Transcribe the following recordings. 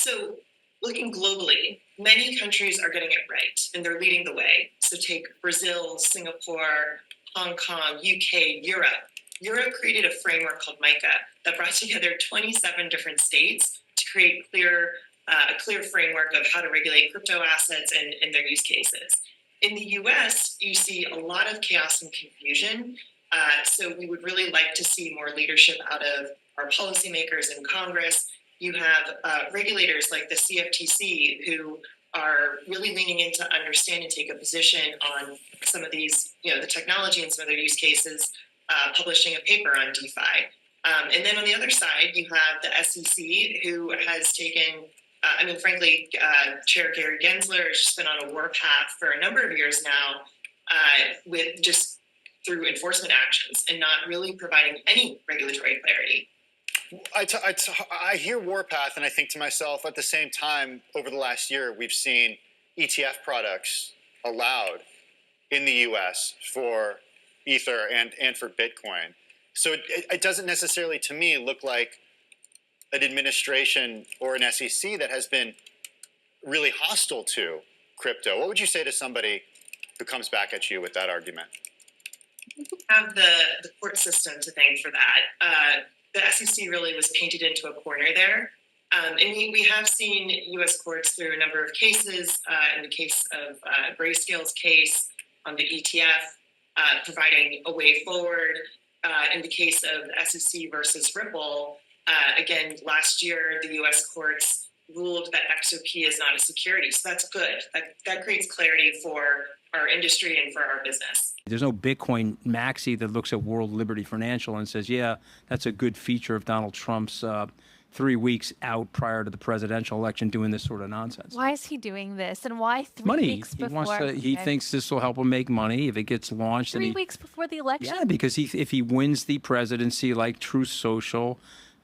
So looking globally, many countries are getting it right, and they're leading the way. So take Brazil, Singapore, Hong Kong, UK, Europe. Europe created a framework called MICA that brought together 27 different states to create a clear framework of how to regulate crypto assets and their use cases. In the US, you see a lot of chaos and confusion. So we would really like to see more leadership out of our policymakers in Congress. You have regulators like the CFTC who are really leaning in to understand and take a position on some of these, the technology and some of their use cases, publishing a paper on DeFi. And then on the other side, you have the SEC who has taken, frankly, Chair Gary Gensler has just been on a warpath for a number of years now with just through enforcement actions and not really providing any regulatory clarity. I hear warpath and I think to myself, at the same time, over the last year, we've seen ETF products allowed in the US for Ether and for Bitcoin. So it doesn't necessarily, to me, look like an administration or an SEC that has been really hostile to crypto. What would you say to somebody who comes back at you with that argument? We have the court system to thank for that. The SEC really was painted into a corner there. And we have seen U.S. courts through a number of cases, in the case of Grayscale's case on the ETF, providing a way forward. In the case of SEC versus Ripple, again, last year, the U.S. courts ruled that XOP is not a security. So that's good. That creates clarity for our industry and for our business. There's no Bitcoin maxi that looks at World Liberty Financial and says, yeah, that's a good feature of Donald Trump's 3 weeks out prior to the presidential election doing this sort of nonsense. Why is he doing this? And why 3 money. weeks before? He thinks this will help him make money if it gets launched. 3 weeks before the election? Yeah, because if he wins the presidency like Truth Social,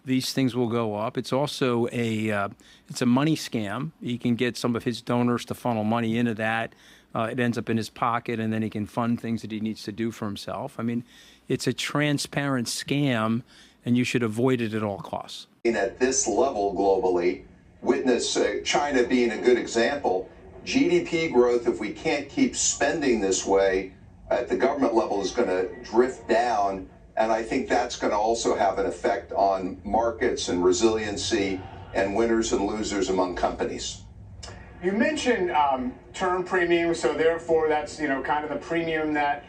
these things will go up. It's also it's a money scam. He can get some of his donors to funnel money into that. It ends up in his pocket, and then he can fund things that he needs to do for himself. It's a transparent scam, and you should avoid it at all costs. At this level globally, witness China being a good example, GDP growth, if we can't keep spending this way at the government level, is going to drift down. And I think that's going to also have an effect on markets and resiliency and winners and losers among companies. You mentioned term premium, so therefore that's kind of the premium that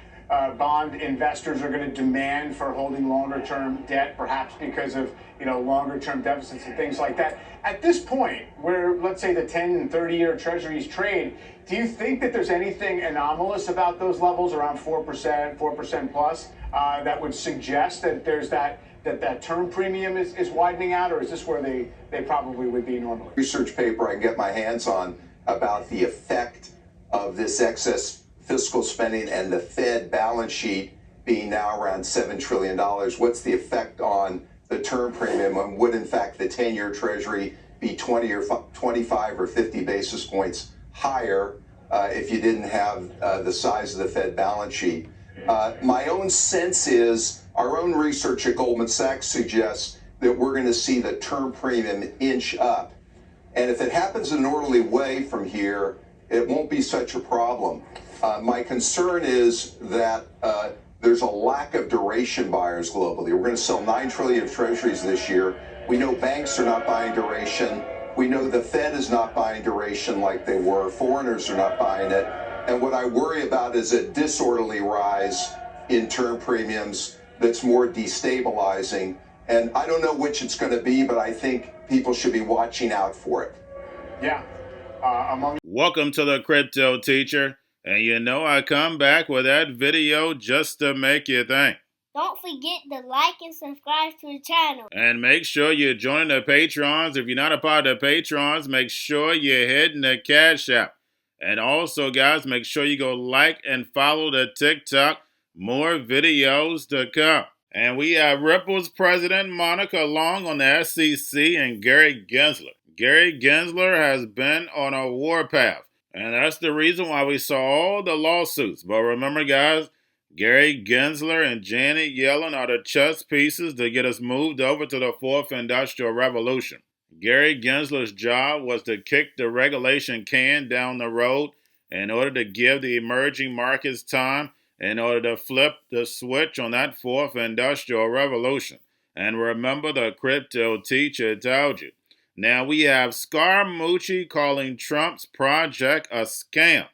bond investors are going to demand for holding longer-term debt, perhaps because of longer-term deficits and things like that. At this point, where let's say the 10 and 30-year treasuries trade, do you think that there's anything anomalous about those levels around 4% plus, that would suggest that there's that term premium is widening out, or is this where they probably would be normally? Research paper I can get my hands on about the effect of this excess fiscal spending and the Fed balance sheet being now around $7 trillion. What's the effect on the term premium, and would in fact the 10-year treasury be 20 or 25 or 50 basis points higher if you didn't have the size of the Fed balance sheet? My own sense is our own research at Goldman Sachs suggests that we're going to see the term premium inch up. And if it happens in an orderly way from here, it won't be such a problem. My concern is that there's a lack of duration buyers globally. We're going to sell $9 trillion of treasuries this year. We know banks are not buying duration. We know the Fed is not buying duration like they were. Foreigners are not buying it. And what I worry about is a disorderly rise in term premiums that's more destabilizing. And I don't know which it's going to be, but I think people should be watching out for it. Yeah. Welcome to the Crypto Teacher. And I come back with that video just to make you think. Don't forget to like and subscribe to the channel. And make sure you join the Patrons. If you're not a part of the Patrons, make sure you're hitting the Cash App. And also, guys, make sure you go like and follow the TikTok. More videos to come. And we have Ripple's President Monica Long on the SEC and Gary Gensler. Gary Gensler has been on a warpath. And that's the reason why we saw all the lawsuits. But remember, guys, Gary Gensler and Janet Yellen are the chess pieces to get us moved over to the fourth industrial revolution. Gary Gensler's job was to kick the regulation can down the road in order to give the emerging markets time in order to flip the switch on that fourth industrial revolution. And remember, the crypto teacher told you. Now we have Scaramucci calling Trump's project a scam.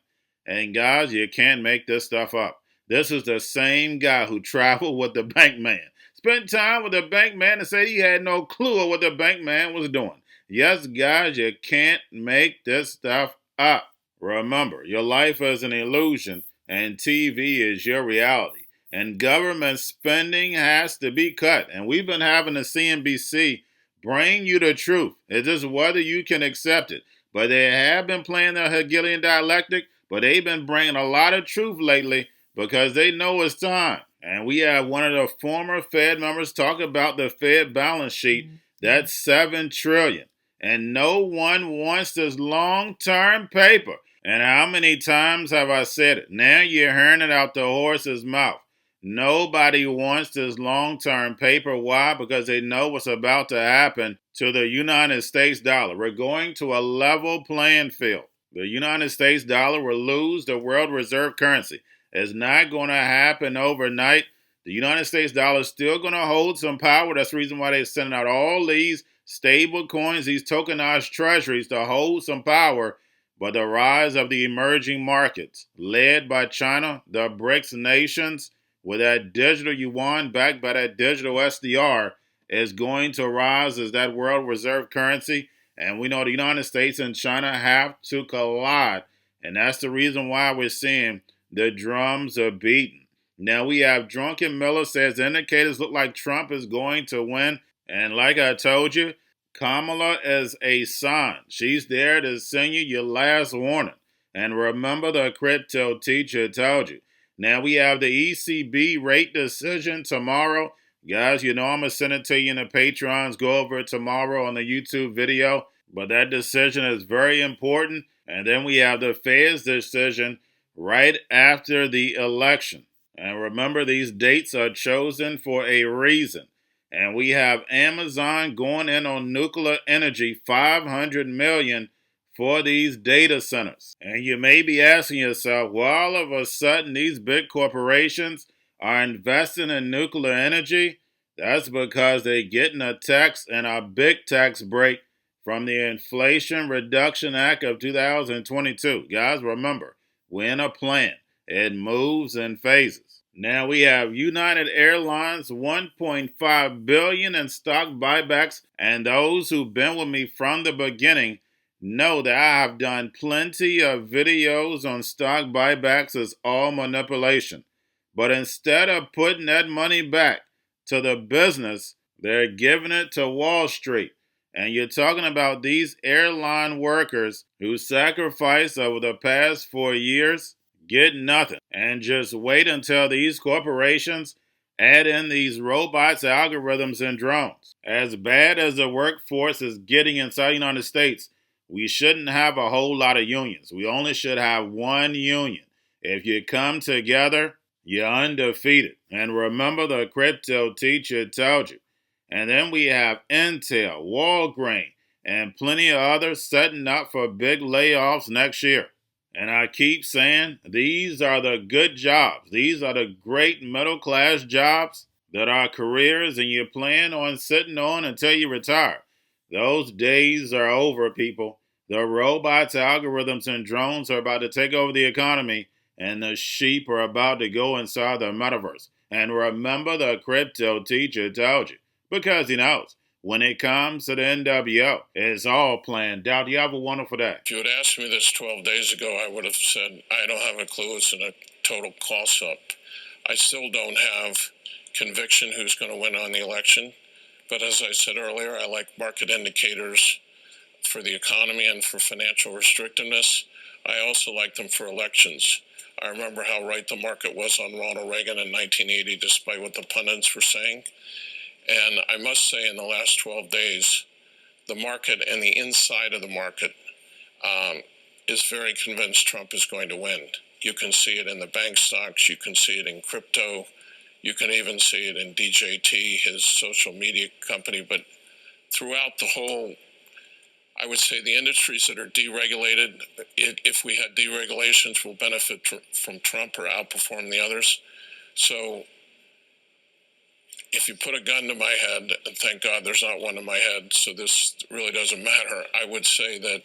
And guys, you can't make this stuff up. This is the same guy who traveled with the bank man, spent time with the bank man, and said he had no clue of what the bank man was doing. Yes, guys, you can't make this stuff up. Remember, your life is an illusion, and TV is your reality. And government spending has to be cut. And we've been having the CNBC bring you the truth. It's just whether you can accept it. But they have been playing the Hegelian dialectic, but they've been bringing a lot of truth lately because they know it's time. And we have one of the former Fed members talk about the Fed balance sheet. That's $7 trillion. And no one wants this long-term paper. And how many times have I said it? Now you're hearing it out the horse's mouth. Nobody wants this long-term paper. Why? Because they know what's about to happen to the United States dollar. We're going to a level playing field. The United States dollar will lose the world reserve currency. It's not going to happen overnight. The United States dollar is still going to hold some power. That's the reason why they're sending out all these stable coins, these tokenized treasuries to hold some power. But the rise of the emerging markets, led by China, the BRICS nations, with that digital yuan backed by that digital SDR, is going to rise as that world reserve currency. And we know the United States and China have to collide. And that's the reason why we're seeing the drums are beating. Now we have Drunken Miller says indicators look like Trump is going to win. And like I told you, Kamala is a sign. She's there to send you your last warning. And remember, the crypto teacher told you. Now we have the ECB rate decision tomorrow. Guys, you know I'm going to send it to you in the Patrons. Go over it tomorrow on the YouTube video. But that decision is very important. And then we have the Fed's decision right after the election. And remember, these dates are chosen for a reason. And we have Amazon going in on nuclear energy, $500 million for these data centers. And you may be asking yourself, well, all of a sudden these big corporations are investing in nuclear energy. That's because they're getting a tax and a big tax break from the Inflation Reduction Act of 2022. Guys, remember, we're in a plan. It moves in phases. Now we have United Airlines, $1.5 billion in stock buybacks, and those who've been with me from the beginning know that I have done plenty of videos on stock buybacks as all manipulation. But instead of putting that money back to the business, they're giving it to Wall Street. And you're talking about these airline workers who sacrificed over the past 4 years, get nothing. And just wait until these corporations add in these robots, algorithms, and drones. As bad as the workforce is getting inside the United States, we shouldn't have a whole lot of unions. We only should have one union. If you come together, you're undefeated. And remember, the crypto teacher told you. And then we have Intel, Walgreens, and plenty of others setting up for big layoffs next year. And I keep saying, these are the good jobs. These are the great middle-class jobs that are careers, and you plan on sitting on until you retire. Those days are over, people. The robots, algorithms, and drones are about to take over the economy, and the sheep are about to go inside the metaverse. And remember, the crypto teacher told you, because he knows. When it comes to the NWO, it's all planned out. You have a wonderful day. If you had asked me this 12 days ago, I would have said, I don't have a clue. It's a total toss-up. I still don't have conviction who's going to win on the election. But as I said earlier, I like market indicators for the economy and for financial restrictiveness. I also like them for elections. I remember how right the market was on Ronald Reagan in 1980, despite what the pundits were saying. And I must say, in the last 12 days, the market and the inside of the market is very convinced Trump is going to win. You can see it in the bank stocks. You can see it in crypto. You can even see it in DJT, his social media company. But throughout the whole I would say the industries that are deregulated, if we had deregulations, will benefit from Trump or outperform the others. So if you put a gun to my head, and thank God there's not one to my head, so this really doesn't matter, I would say that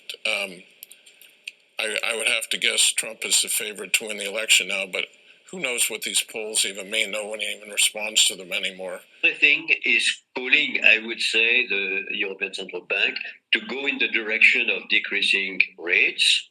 I would have to guess Trump is the favorite to win the election now, but who knows what these polls even mean? No one even responds to them anymore. Everything is calling, I would say, the European Central Bank to go in the direction of decreasing rates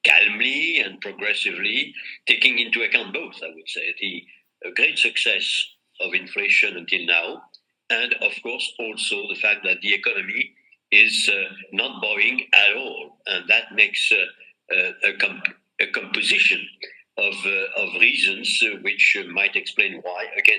calmly and progressively, taking into account both, I would say, the great success of inflation until now, and of course also the fact that the economy is not borrowing at all, and that makes a composition of reasons which might explain why, again,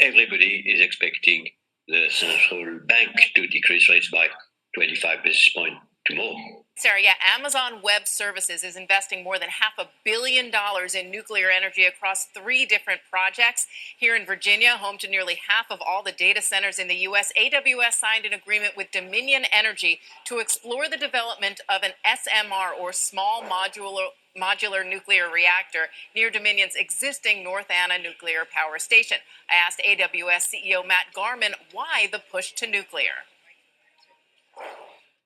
everybody is expecting the central bank to decrease rates by 25 basis points tomorrow. Sarah, yeah, Amazon Web Services is investing more than $500 million in nuclear energy across 3 different projects. Here in Virginia, home to nearly half of all the data centers in the U.S., AWS signed an agreement with Dominion Energy to explore the development of an SMR, or small modular nuclear reactor, near Dominion's existing North Anna nuclear power station. I asked AWS CEO Mt.Gox why the push to nuclear.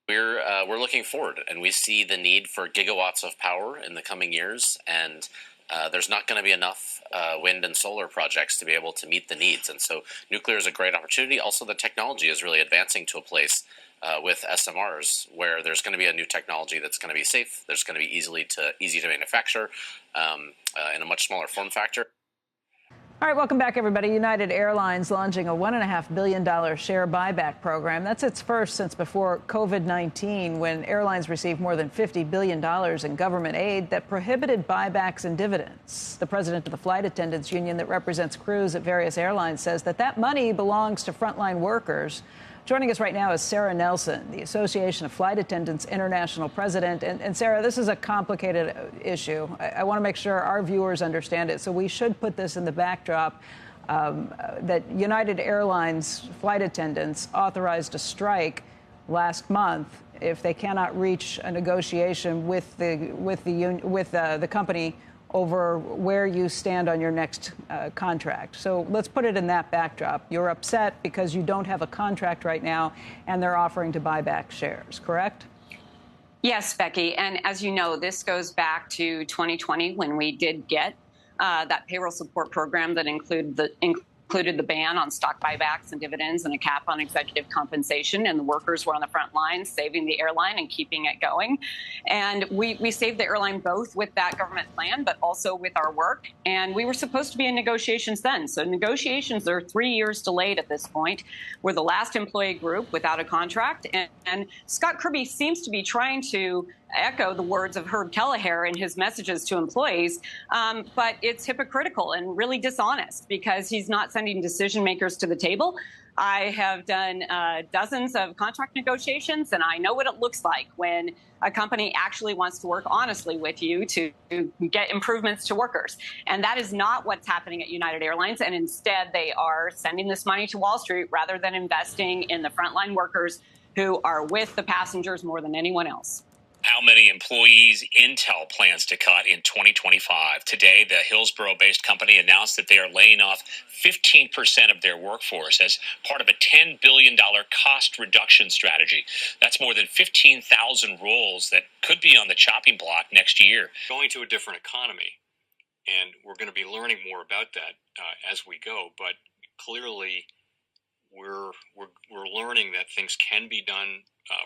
We're looking forward, and we see the need for gigawatts of power in the coming years, and there's not going to be enough wind and solar projects to be able to meet the needs. And so nuclear is a great opportunity. Also, the technology is really advancing to a place with SMRs where there's going to be a new technology that's going to be safe. There's going to be easy to manufacture in a much smaller form factor. All right, welcome back, everybody. United Airlines launching a $1.5 billion share buyback program. That's its first since before COVID-19, when airlines received more than $50 billion in government aid that prohibited buybacks and dividends. The president of the Flight Attendants Union that represents crews at various airlines says that money belongs to frontline workers. Joining us right now is Sarah Nelson, the Association of Flight Attendants International President. And Sarah, this is a complicated issue. I want to make sure our viewers understand it. So we should put this in the backdrop that United Airlines flight attendants authorized a strike last month if they cannot reach a negotiation with the company over where you stand on your next contract. So let's put it in that backdrop. You're upset because you don't have a contract right now, and they're offering to buy back shares, correct? Yes, Becky. And as you know, this goes back to 2020 when we did get that payroll support program that included the ban on stock buybacks and dividends and a cap on executive compensation. And the workers were on the front lines saving the airline and keeping it going. And we saved the airline both with that government plan, but also with our work. And we were supposed to be in negotiations then. So negotiations are 3 years delayed at this point. We're the last employee group without a contract. And Scott Kirby seems to be trying to echo the words of Herb Kelleher in his messages to employees, but it's hypocritical and really dishonest because he's not sending decision makers to the table. I have done dozens of contract negotiations, and I know what it looks like when a company actually wants to work honestly with you to get improvements to workers. And that is not what's happening at United Airlines. And instead, they are sending this money to Wall Street rather than investing in the frontline workers who are with the passengers more than anyone else. How many employees Intel plans to cut in 2025. Today, the Hillsborough-based company announced that they are laying off 15% of their workforce as part of a $10 billion cost reduction strategy. That's more than 15,000 roles that could be on the chopping block next year. Going to a different economy, and we're going to be learning more about that as we go, but clearly we're learning that things can be done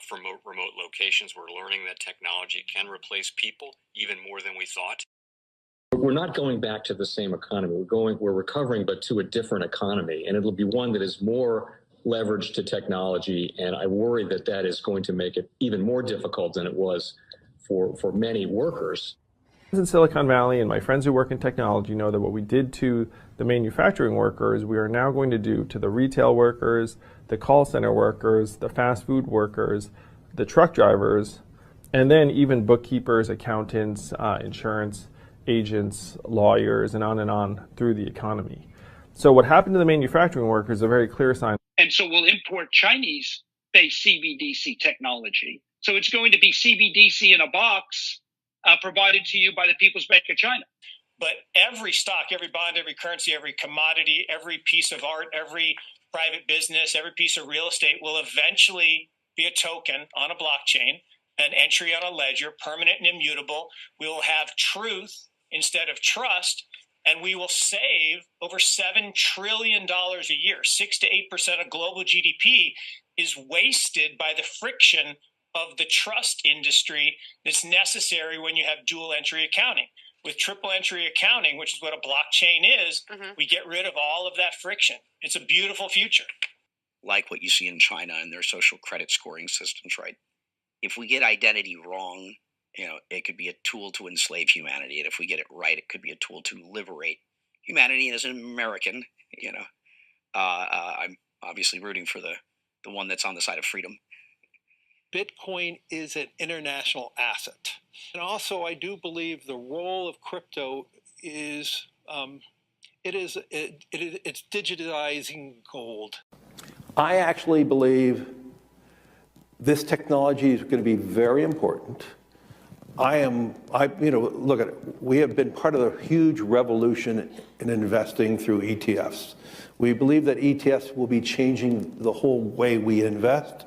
from remote locations. We're learning that technology can replace people even more than we thought. We're not going back to the same economy. We're recovering, but to a different economy, and it'll be one that is more leveraged to technology. And I worry that that is going to make it even more difficult than it was for many workers. In Silicon Valley, and my friends who work in technology know that what we did to the manufacturing workers, we are now going to do to the retail workers, the call center workers, the fast food workers, the truck drivers, and then even bookkeepers, accountants, insurance agents, lawyers, and on through the economy. So what happened to the manufacturing workers is a very clear sign. And so we'll import Chinese based CBDC technology. So it's going to be CBDC in a box provided to you by the People's Bank of China. But every stock, every bond, every currency, every commodity, every piece of art, every private business, every piece of real estate will eventually be a token on a blockchain, an entry on a ledger, permanent and immutable. We will have truth instead of trust, and we will save over $7 trillion a year. 6 to 8% of global GDP is wasted by the friction of the trust industry that's necessary when you have dual entry accounting. With triple entry accounting, which is what a blockchain is, we get rid of all of that friction. It's a beautiful future. Like what you see in China and their social credit scoring systems, right? If we get identity wrong, it could be a tool to enslave humanity. And if we get it right, it could be a tool to liberate humanity. And as an American, I'm obviously rooting for the one that's on the side of freedom. Bitcoin is an international asset. And also, I do believe the role of crypto is it's digitizing gold. I actually believe this technology is going to be very important. Look at it. We have been part of a huge revolution in investing through ETFs. We believe that ETFs will be changing the whole way we invest.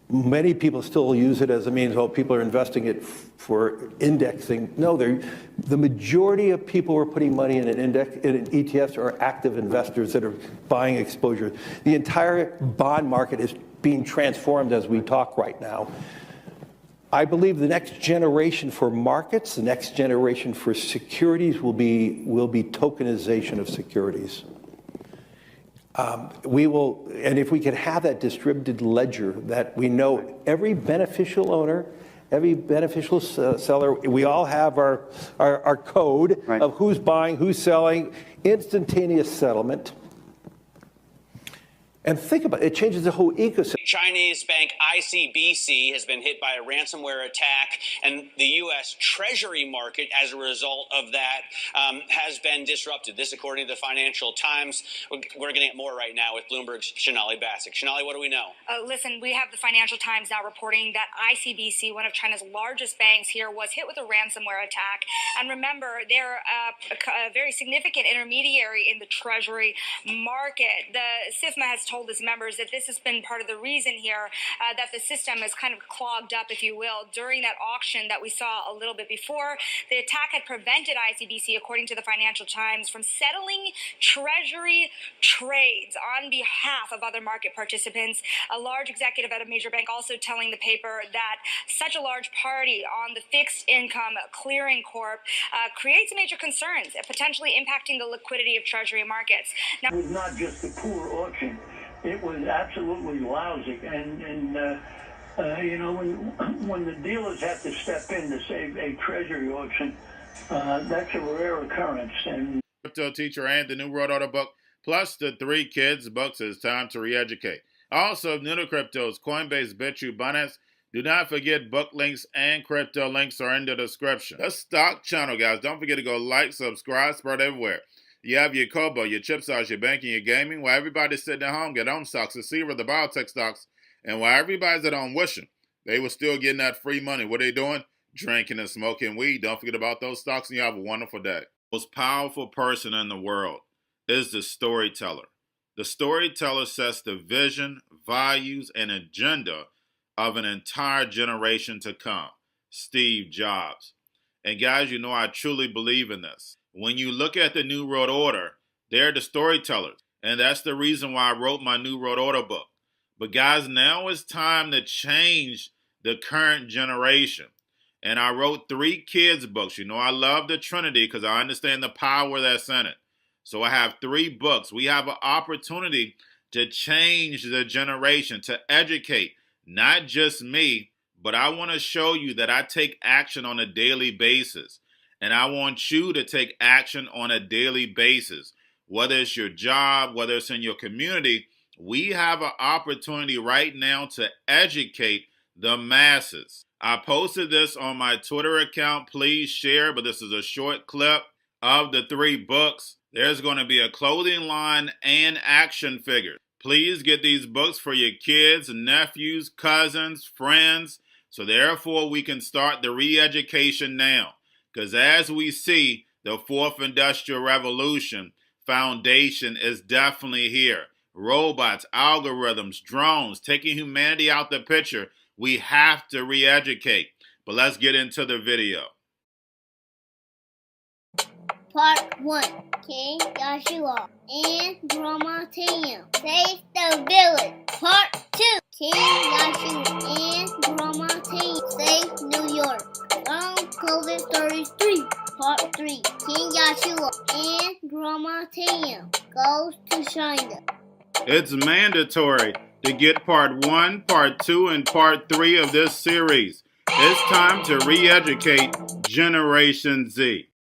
Many people still use it as a means, people are investing it for indexing. No, the majority of people who are putting money in in ETFs are active investors that are buying exposure. The entire bond market is being transformed as we talk right now. I believe the next generation for markets, the next generation for securities will be tokenization of securities. And if we could have that distributed ledger that we know every beneficial owner, every beneficial seller, we all have our code of who's buying, who's selling, instantaneous settlement. And think about it, it changes the whole ecosystem. Chinese bank ICBC has been hit by a ransomware attack, and the U.S. Treasury market, as a result of that, has been disrupted. This, according to the Financial Times. We're getting it more right now with Bloomberg's Shonali Bassick. Shonali, what do we know? Listen, we have the Financial Times now reporting that ICBC, one of China's largest banks here, was hit with a ransomware attack. And remember, they're a very significant intermediary in the Treasury market. The SIFMA has told its members that this has been part of the reason here that the system is kind of clogged up, if you will, during that auction that we saw a little bit before. The attack had prevented ICBC, according to the Financial Times, from settling Treasury trades on behalf of other market participants. A large executive at a major bank also telling the paper that such a large party on the fixed income clearing corp creates major concerns, potentially impacting the liquidity of Treasury markets. Now, it was not just a poor auction. It was absolutely lousy, and when the dealers have to step in to save a treasury auction, that's a rare occurrence. And Cryptoteacher and the New World Order book, plus the 3 Kids books. It's time to re-educate. Also, new to cryptos, Coinbase, Bitrue, Binance. Do not forget book links and crypto links are in the description. The stock channel, guys. Don't forget to go like, subscribe, spread everywhere. You have your Kobo, your chip stocks, your banking, your gaming. While everybody's sitting at home, get on stocks, the Seaver, the biotech stocks. And while everybody's at home wishing, they were still getting that free money. What are they doing? Drinking and smoking weed. Don't forget about those stocks, and you have a wonderful day. The most powerful person in the world is the storyteller. The storyteller sets the vision, values, and agenda of an entire generation to come. Steve Jobs. And guys, I truly believe in this. When you look at the New World Order, they're the storytellers. And that's the reason why I wrote my New World Order book. But guys, now it's time to change the current generation. And I wrote 3 kids books. I love the Trinity because I understand the power that's in it. So I have 3 books. We have an opportunity to change the generation, to educate, not just me, but I want to show you that I take action on a daily basis. And I want you to take action on a daily basis. Whether it's your job, whether it's in your community, we have an opportunity right now to educate the masses. I posted this on my Twitter account. Please share, but this is a short clip of the 3 books. There's going to be a clothing line and action figures. Please get these books for your kids, nephews, cousins, friends, so therefore we can start the re-education now. Because as we see, the fourth industrial revolution foundation is definitely here. Robots, algorithms, drones, taking humanity out the picture. We have to re-educate. But let's get into the video. Part 1. King Joshua and Grandma Tam save the village. Part 2. King Joshua and Grandma Tam save New York from COVID-33. Part 3. King Joshua and Grandma Tam goes to China. It's mandatory to get part 1, part 2, and part 3 of this series. It's time to re-educate Generation Z.